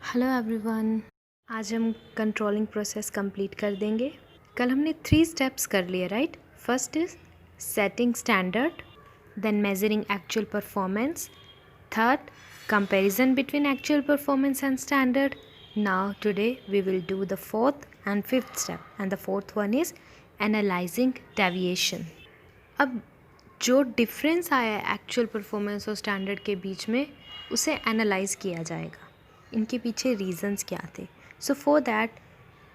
Hello everyone. आज हम controlling process complete कर देंगे। कल हमने 3 स्टेप्स कर लिए, right. First is setting standard, then measuring actual performance, third comparison between actual performance and standard. Now today we will do the fourth and fifth step, and the fourth one is analysing deviation. अब जो difference आया है actual performance और standard के बीच में, उसे analyse किया जाएगा। इनके पीछे रीजंस क्या थे। So for that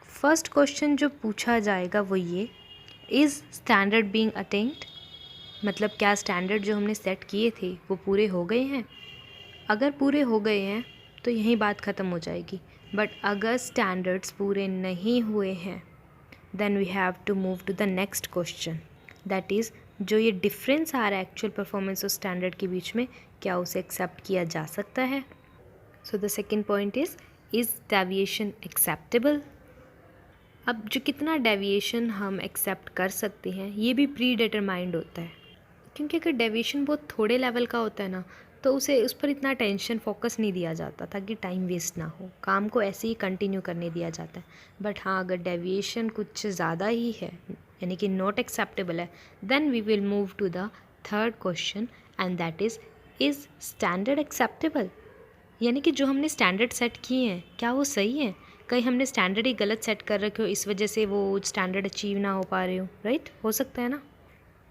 first question जो पूछा जाएगा वो ये, इज़ स्टैंडर्ड बीइंग अटेन्ड, मतलब क्या स्टैंडर्ड जो हमने सेट किए थे वो पूरे हो गए हैं। अगर पूरे हो गए हैं तो यही बात ख़त्म हो जाएगी। बट अगर स्टैंडर्ड्स पूरे नहीं हुए हैं then we have to move to the next question, that is जो ये डिफरेंस आ रहा है एक्चुअल परफॉर्मेंस और स्टैंडर्ड के बीच में, क्या उसे एक्सेप्ट किया जा सकता है। So the second point is deviation acceptable. अब जो कितना डेविएशन हम एक्सेप्ट कर सकते हैं ये भी प्री डिटरमाइंड होता है, क्योंकि अगर डेविएशन बहुत थोड़े लेवल का होता है ना, तो उस पर इतना टेंशन फोकस नहीं दिया जाता ताकि टाइम वेस्ट ना हो, काम को ऐसे ही कंटिन्यू करने दिया जाता है। बट हाँ, अगर डेविएशन कुछ ज़्यादा ही है, यानी कि नॉट एक्सेप्टेबल है, then we will move to the third question, and that is standard acceptable. यानी कि जो हमने स्टैंडर्ड सेट किए हैं क्या वो सही है। कहीं हमने स्टैंडर्ड ही गलत सेट कर रखे हो, इस वजह से वो स्टैंडर्ड अचीव ना हो पा रहे हो, राइट। हो सकता है ना।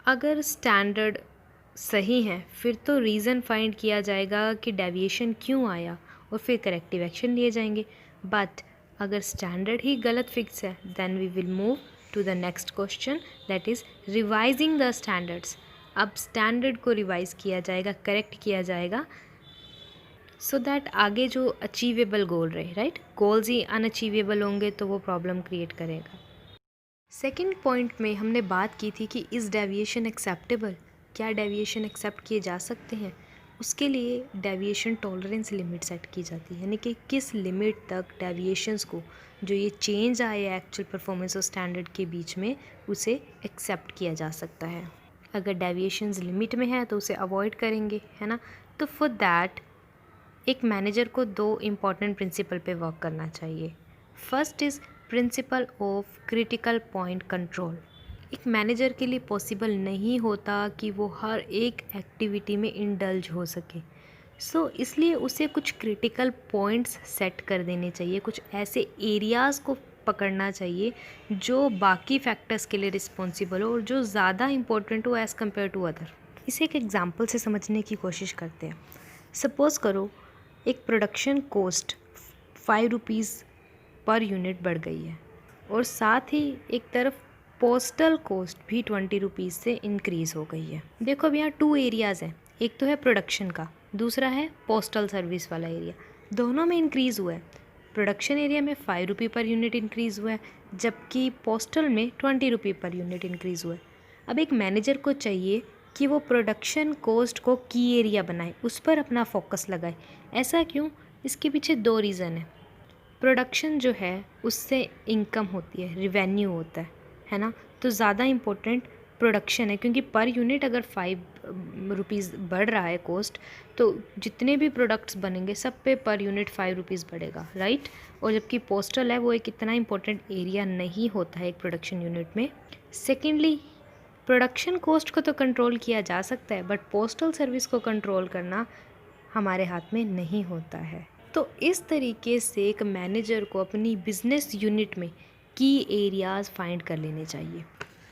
अगर स्टैंडर्ड सही है फिर तो रीज़न फाइंड किया जाएगा कि डेविएशन क्यों आया और फिर करेक्टिव एक्शन लिए जाएंगे। बट अगर स्टैंडर्ड ही गलत फिक्स है then we will move to the next question, that is revising the standards. अब स्टैंडर्ड को रिवाइज किया जाएगा, करेक्ट किया जाएगा, सो दैट आगे जो अचीवेबल गोल रहे, राइट। गोल्स ही अनअचीवेबल होंगे तो वो प्रॉब्लम क्रिएट करेगा। सेकेंड पॉइंट में हमने बात की थी कि इज़ डेविएशन एक्सेप्टेबल, क्या डेविएशन एक्सेप्ट किए जा सकते हैं। उसके लिए डेविएशन टॉलरेंस लिमिट सेट की जाती है, यानी कि किस लिमिट तक डेविएशंस को, जो ये चेंज आए हैं एक्चुअल परफॉर्मेंस और स्टैंडर्ड के बीच में, उसे एक्सेप्ट किया जा सकता है। अगर डेविएशंस लिमिट में है तो उसे अवॉइड करेंगे, है ना। तो फॉर दैट एक मैनेजर को 2 इम्पॉर्टेंट प्रिंसिपल पे वर्क करना चाहिए। First is principal of critical point control. एक मैनेजर के लिए पॉसिबल नहीं होता कि वो हर एक एक्टिविटी में इंडल्ज हो सके। इसलिए उसे कुछ क्रिटिकल पॉइंट्स सेट कर देने चाहिए, कुछ ऐसे एरियाज़ को पकड़ना चाहिए जो बाकी फैक्टर्स के लिए रिस्पॉन्सिबल हो और जो ज़्यादा इम्पोर्टेंट हो एज़ कम्पेयर टू अदर। इसे एक एग्जाम्पल से समझने की कोशिश करते हैं। सपोज़ करो एक production cost 5 rupees per unit बढ़ गई है और साथ ही एक तरफ पोस्टल कॉस्ट भी 20 रुपीज़ से इंक्रीज़ हो गई है। देखो अब यहाँ 2 एरियाज़ हैं, एक तो है प्रोडक्शन का, दूसरा है पोस्टल सर्विस वाला एरिया। दोनों में इंक्रीज़ हुआ है। प्रोडक्शन एरिया में 5 रुपये पर यूनिट इंक्रीज़ हुआ है, जबकि पोस्टल में 20 रुपये पर यूनिट इंक्रीज़ हुआ है। अब एक मैनेजर को चाहिए कि वो प्रोडक्शन कॉस्ट को की एरिया बनाए, उस पर अपना फोकस लगाए। ऐसा क्यों? इसके पीछे 2 रीज़न है। प्रोडक्शन जो है उससे इनकम होती है, रिवेन्यू होता है ना। तो ज़्यादा इम्पोर्टेंट प्रोडक्शन है, क्योंकि पर यूनिट अगर 5 रुपीज़ बढ़ रहा है कॉस्ट, तो जितने भी प्रोडक्ट्स बनेंगे सब पे पर यूनिट 5 रुपीज़ बढ़ेगा, राइट। और जबकि पोस्टल है वो एक इतना इम्पोर्टेंट एरिया नहीं होता है एक प्रोडक्शन यूनिट में। सेकेंडली, प्रोडक्शन कॉस्ट को तो कंट्रोल किया जा सकता है, बट पोस्टल सर्विस को कंट्रोल करना हमारे हाथ में नहीं होता है। तो इस तरीके से एक मैनेजर को अपनी बिजनेस यूनिट में की एरियाज़ फाइंड कर लेने चाहिए,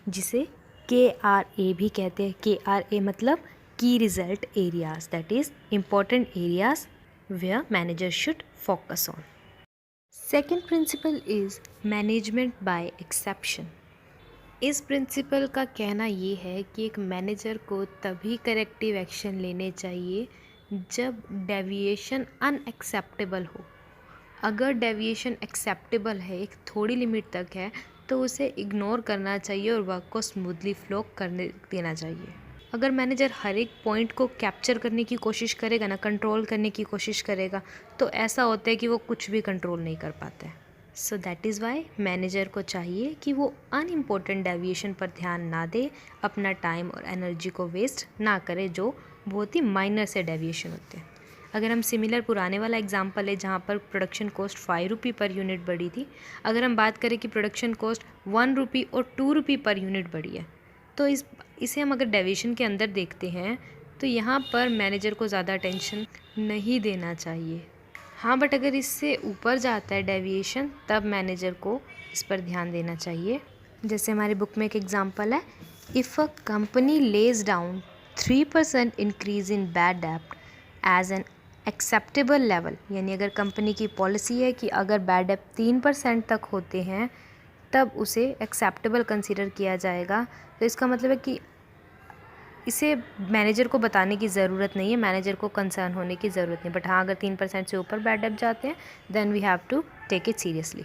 जिसे KRA भी कहते हैं। KRA मतलब key result areas, that is important areas where manager should focus on. Second principle is management by exception. इस प्रिंसिपल का कहना ये है कि एक मैनेजर को तभी करेक्टिव एक्शन लेने चाहिए जब डेविएशन अनएक्सेप्टेबल हो। अगर डेविएशन एक्सेप्टेबल है, एक थोड़ी लिमिट तक है, तो उसे इग्नोर करना चाहिए और वर्क को स्मूथली फ्लो करने देना चाहिए। अगर मैनेजर हर एक पॉइंट को कैप्चर करने की कोशिश करेगा ना, कंट्रोल करने की कोशिश करेगा, तो ऐसा होता है कि वो कुछ भी कंट्रोल नहीं कर पाता है। So that is why manager को चाहिए कि वो अनइम्पोर्टेंट डेविएशन पर ध्यान ना दे, अपना टाइम और एनर्जी को वेस्ट ना करे जो बहुत ही माइनर से डेविएशन होते हैं। अगर हम सिमिलर पुराने वाला एग्जांपल है जहाँ पर प्रोडक्शन कॉस्ट 5 रुपये पर यूनिट बढ़ी थी, अगर हम बात करें कि प्रोडक्शन कॉस्ट 1 रुपये और 2 रुपये पर यूनिट बढ़ी है, तो इसे हम अगर डेविएशन के अंदर देखते हैं तो यहाँ पर मैनेजर को ज़्यादा अटेंशन नहीं देना चाहिए। हाँ, बट अगर इससे ऊपर जाता है डेविएशन, तब मैनेजर को इस पर ध्यान देना चाहिए। जैसे हमारी बुक में एक एग्जांपल है, if a company lays down 3% increase in bad डेब्ट एज एन एक्सेप्टेबल लेवल, यानी अगर कंपनी की पॉलिसी है कि अगर बैड डेब्ट 3% तक होते हैं तब उसे एक्सेप्टेबल कंसीडर किया जाएगा। तो इसका मतलब है कि इसे मैनेजर को बताने की ज़रूरत नहीं है, मैनेजर को कंसर्न होने की ज़रूरत नहीं। बट हाँ, अगर 3% से ऊपर बैड डेब्ट जाते हैं then we have to take it seriously.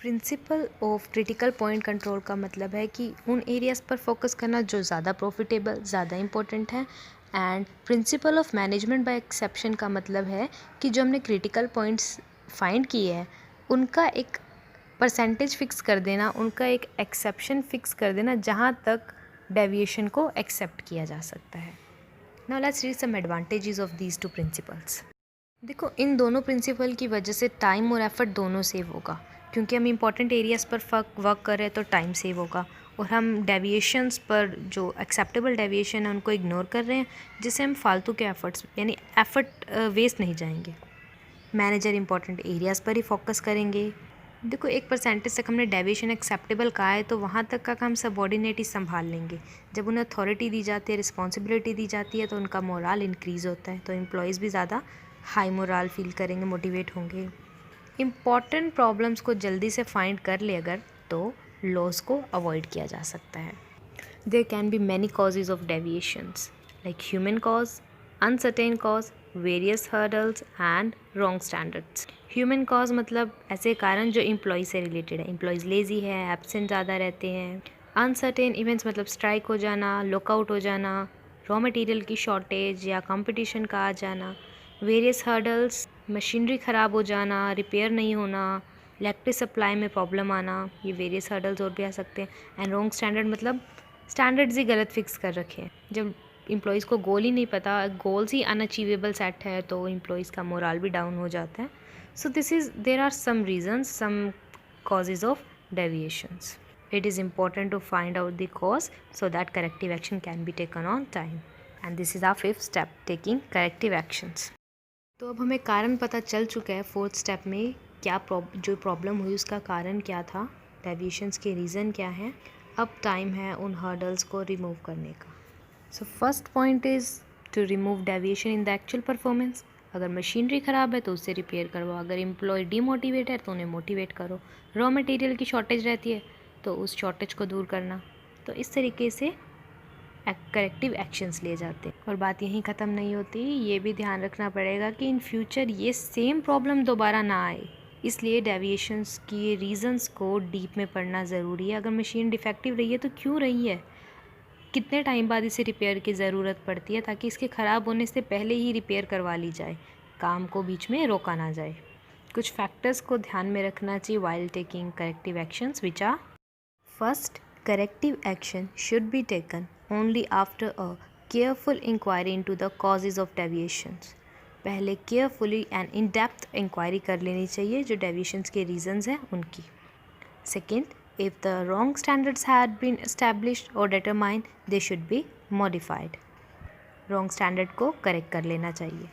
Principle of critical point control का मतलब है कि उन एरियाज़ पर फोकस करना जो ज़्यादा प्रॉफिटेबल, ज़्यादा इंपॉर्टेंट है। And principle of management by exception का मतलब है कि जो हमने क्रिटिकल पॉइंट्स फाइंड किए हैं उनका एक परसेंटेज फिक्स कर देना, उनका एक एक्सेप्शन फिक्स कर देना जहाँ तक डेविएशन को एक्सेप्ट किया जा सकता है। Now let's read some advantages of these two principles. देखो, इन दोनों प्रिंसिपल की वजह से टाइम और एफर्ट दोनों सेव होगा, क्योंकि हम इंपॉर्टेंट एरियाज़ पर वर्क कर रहे हैं तो टाइम सेव होगा, और हम डेविएशंस पर जो एक्सेप्टेबल डेविएशन है उनको इग्नोर कर रहे हैं, जिससे हम फालतू के एफर्ट्स यानी एफर्ट वेस्ट नहीं जाएंगे। मैनेजर इंपॉर्टेंट एरियाज़ पर ही फोकस करेंगे। देखो, एक परसेंटेज तक हमने डेविएशन एक्सेप्टेबल कहा है तो वहाँ तक का काम सबऑर्डिनेट ही संभाल लेंगे। जब उन्हें अथॉरिटी दी जाती है, रिस्पॉन्सिबिलिटी दी जाती है, तो उनका मोरल इंक्रीज़ होता है, तो एम्प्लॉयज़ भी ज़्यादा हाई मोरल फील करेंगे, मोटिवेट होंगे। इम्पॉर्टेंट प्रॉब्लम्स को जल्दी से फाइंड कर ले अगर, तो लॉस को अवॉइड किया जा सकता है। There can be many causes of deviations like human cause, uncertain cause, various hurdles and wrong standards. Human cause मतलब ऐसे कारण जो एम्प्लॉय से रिलेटेड है, एम्प्लॉयज़ लेज़ी है, एब्सेंट ज़्यादा रहते हैं। अनसर्टेन इवेंट्स मतलब स्ट्राइक हो जाना, लॉकआउट हो जाना, रॉ मटेरियल की शॉर्टेज या कंपटीशन का आ जाना। वेरियस हर्डल्स, मशीनरी ख़राब हो जाना, रिपेयर नहीं होना, इलेक्ट्रिक सप्लाई में प्रॉब्लम आना, ये वेरियस हर्डल्स और भी आ सकते हैं। एंड रॉन्ग स्टैंडर्ड मतलब स्टैंडर्ड्स ही गलत फिक्स कर रखे हैं। जब एम्प्लॉयज़ को गोल ही नहीं पता, गोल्स ही अनअचीवेबल सेट है, तो एम्प्लॉयज़ का मोरल भी डाउन हो जाता है। So there are some reasons, some causes of deviations. It is important to find out the cause so that corrective action can be taken on time. And this is our 5th step, taking corrective actions. तो अब हमें कारण पता चल चुका है 4th step में क्या जो प्रॉब्लम हुई उसका कारण क्या था, डेविएशंस के रीज़न क्या हैं। अब टाइम है उन हर्डल्स को रिमूव करने का। So first point is to remove deviation in the actual performance. अगर मशीनरी ख़राब है तो उससे रिपेयर करवाओ, अगर एम्प्लॉय डीमोटिवेट है तो उन्हें मोटिवेट करो, रॉ मटेरियल की शॉर्टेज रहती है तो उस शॉर्टेज को दूर करना। तो इस तरीके से करेक्टिव एक्शंस लिए जाते हैं। और बात यहीं ख़त्म नहीं होती, ये भी ध्यान रखना पड़ेगा कि इन फ्यूचर ये सेम प्रॉब्लम दोबारा ना आए, इसलिए डेविएशंस की रीज़न्स को डीप में पढ़ना ज़रूरी है। अगर मशीन डिफेक्टिव रही है तो क्यों रही है, कितने टाइम बाद इसे रिपेयर की ज़रूरत पड़ती है, ताकि इसके ख़राब होने से पहले ही रिपेयर करवा ली जाए, काम को बीच में रोका ना जाए। कुछ फैक्टर्स को ध्यान में रखना चाहिए while taking corrective actions which are: first, corrective action should be taken only after a careful inquiry into the causes of deviations. पहले carefully and in depth inquiry कर लेनी चाहिए जो डेविएशंस के रीजंस हैं उनकी। Second, if the wrong standards had been established or determined, they should be modified. Wrong standard को correct कर लेना चाहिए.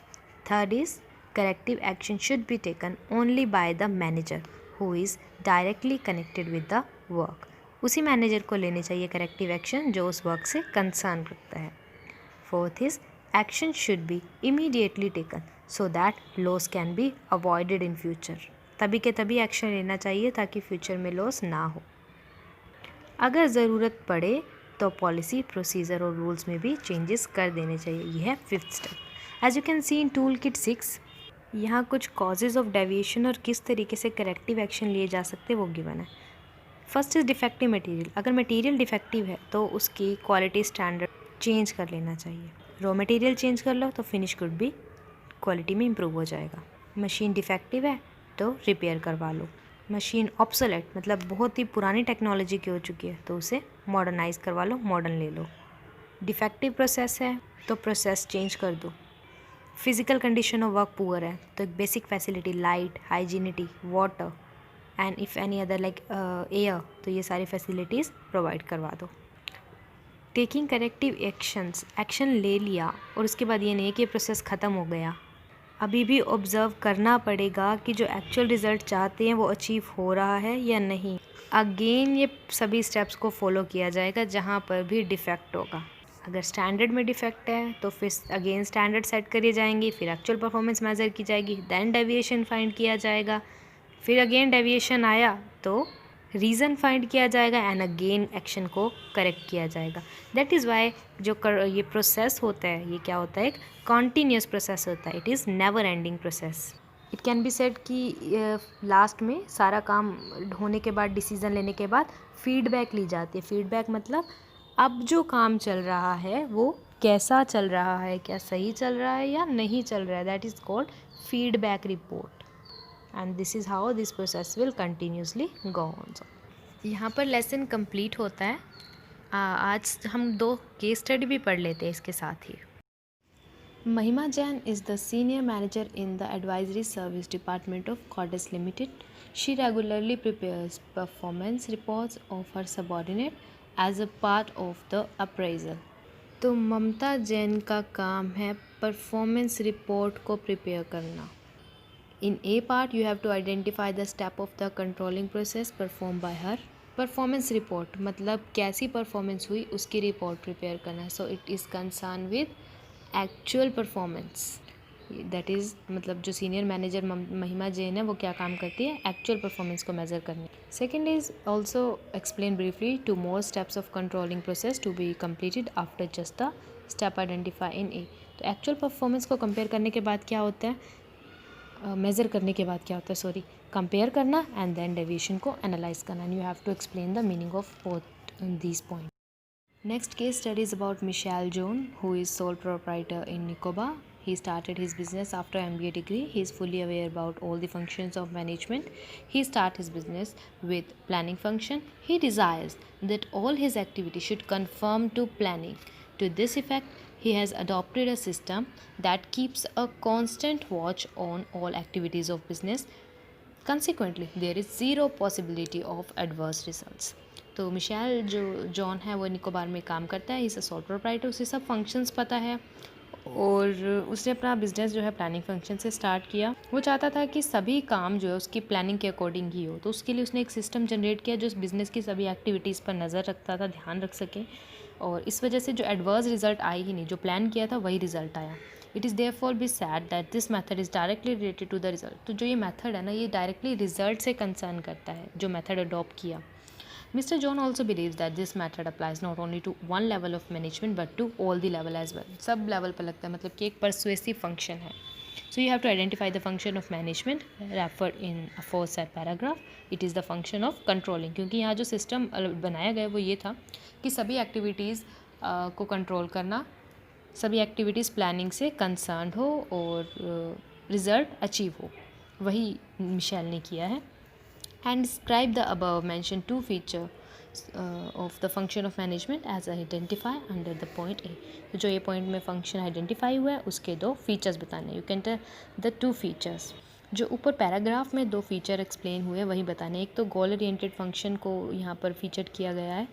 Third is, corrective action should be taken only by the manager who is directly connected with the work. उसी manager को लेनी चाहिए corrective action जो उस वर्क से कंसर्न रखता है. Fourth is, action should be immediately taken so that loss can be avoided in future. तभी के तभी एक्शन लेना चाहिए ताकि फ्यूचर में लॉस ना हो। अगर ज़रूरत पड़े तो पॉलिसी, प्रोसीजर और रूल्स में भी चेंजेस कर देने चाहिए। यह है 5th step. As you can see in tool kit 6, यहाँ कुछ कॉजेज़ ऑफ डेविएशन और किस तरीके से करेक्टिव एक्शन लिए जा सकते हैं वो गिवन है। First is defective material. अगर मटेरियल डिफेक्टिव है तो उसकी क्वालिटी स्टैंडर्ड चेंज कर लेना चाहिए। रॉ मटेरियल चेंज कर लो तो फिनिश गुड भी क्वालिटी में इम्प्रूव हो जाएगा। मशीन डिफेक्टिव है तो रिपेयर करवा लो। मशीन ऑब्सोलेट मतलब बहुत ही पुरानी टेक्नोलॉजी की हो चुकी है तो उसे मॉडर्नाइज करवा लो, मॉडर्न ले लो। डिफेक्टिव प्रोसेस है तो प्रोसेस चेंज कर दो। Physical condition of work poor है तो एक basic facility light, hygiene, water and if any other like air, तो ये सारी फैसिलिटीज़ प्रोवाइड करवा दो। टेकिंग करेक्टिव एक्शंस, एक्शन ले लिया और उसके बाद ये नहीं कि प्रोसेस ख़त्म हो गया, अभी भी ऑब्ज़र्व करना पड़ेगा कि जो एक्चुअल रिज़ल्ट चाहते हैं वो अचीव हो रहा है या नहीं। अगेन ये सभी स्टेप्स को फॉलो किया जाएगा जहाँ पर भी डिफेक्ट होगा। अगर स्टैंडर्ड में डिफेक्ट है तो फिर अगेन स्टैंडर्ड सेट करी जाएंगी, फिर एक्चुअल परफॉर्मेंस मेज़र की जाएगी, देन डेविएशन फाइंड किया जाएगा, फिर अगेन डेविएशन आया तो रीज़न फाइंड किया जाएगा एंड अगेन एक्शन को करेक्ट किया जाएगा। दैट इज़ वाई जो ये प्रोसेस होता है, ये क्या होता है, एक कॉन्टीन्यूस प्रोसेस होता है, it is never ending process. It can be said कि लास्ट में सारा काम होने के बाद, डिसीज़न लेने के बाद फीडबैक ली जाती है। फीडबैक मतलब अब जो काम चल रहा है वो कैसा चल रहा है, क्या सही चल रहा है या नहीं चल रहा है, that is called feedback report and this is how this process will continuously go on. यहाँ पर लेसन कंप्लीट होता है। आज हम 2 केस स्टडी भी पढ़ लेते हैं इसके साथ ही। महिमा Jain is the senior manager in the advisory service department of Cordis Limited. She regularly prepares performance reports of her subordinate as a part of the appraisal. तो ममता जैन का काम है परफॉर्मेंस रिपोर्ट को प्रिपेयर करना। In A part, you have to identify the step of the controlling process performed by her. Performance report मतलब कैसी performance हुई उसकी रिपोर्ट प्रिपेयर करना है। So it is concern with actual performance, that is मतलब जो senior manager महिमा जैन है वो क्या काम करती है, एक्चुअल परफॉर्मेंस को मेज़र करने। Second is also explain briefly 2 more steps of controlling process to be completed after just the step identified in A. तो एक्चुअल परफॉर्मेंस को कंपेयर करने के बाद क्या होता है, मेज़र करने के बाद क्या होता है, सॉरी, कंपेयर करना एंड देन डेविएशन को एनालाइज करना, and you have to explain the meaning of both these point. Next case study is about Michelle Joan who is sole proprietor in Nicobar. He started his business after MBA degree. He is fully aware about all the functions of management. He started his business with planning function. He desires that all his activities should conform to planning. To this effect, he has adopted a system that keeps a constant watch on all activities of business. Consequently, there is zero possibility of adverse results. तो Michel जो John है वो निकोबार में काम करता है, इस sole proprietor, उसे सब फंक्शंस पता है और उसने अपना बिज़नेस जो है प्लानिंग फंक्शन से स्टार्ट किया। वो चाहता था कि सभी काम जो है उसकी प्लानिंग के अकॉर्डिंग ही हो, तो उसके लिए उसने एक सिस्टम जनरेट किया जो उस बिज़नेस की सभी एक्टिविटीज़ पर नज़र रखता था, ध्यान रख सके, और इस वजह से जो एडवर्स रिजल्ट आई ही नहीं, जो प्लान किया था वही रिजल्ट आया। It is therefore be said that this method is directly related to the result. तो जो ये मेथड है ना, ये डायरेक्टली रिजल्ट से कंसर्न करता है, जो मेथड अडॉप्ट किया। Mr. John also believes that this method applies not only to one level of management but to all the level as well. सब level पर लगता है, मतलब कि एक persuasive function है. So you have to identify the function of management referred in a aforesaid paragraph. It is the function of controlling. क्योंकि यहाँ जो system बनाया गया वो ये था कि सभी activities को control करना, सभी activities planning से concerned हो और result achieve हो, वही मिशेल ने किया है. And describe the above mentioned 2 features of the function of management as identify under the point A. तो जो ये point में function identify हुआ है उसके 2 features बताने. You can tell the 2 features. जो ऊपर पैराग्राफ में 2 फीचर एक्सप्लेन हुए वही बताने. एक तो गोल ओरिएंटेड फंक्शन को यहाँ पर फीचर किया गया है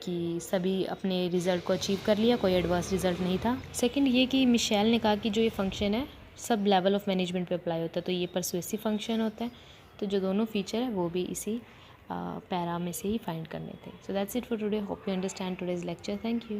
कि सभी अपने रिज़ल्ट को अचीव कर लिया, कोई एडवर्स रिज़ल्ट नहीं था. सेकंड ये कि मिशेल ने कहा कि जो ये फंक्शन है सब लेवल ऑफ मैनेजमेंट पे अप्लाई होता है, तो ये परसुएसिव फंक्शन होता है. तो जो दोनों फीचर है वो भी इसी पैरा में से ही फाइंड करने थे. So that's it for today. Hope you understand today's lecture. Thank you.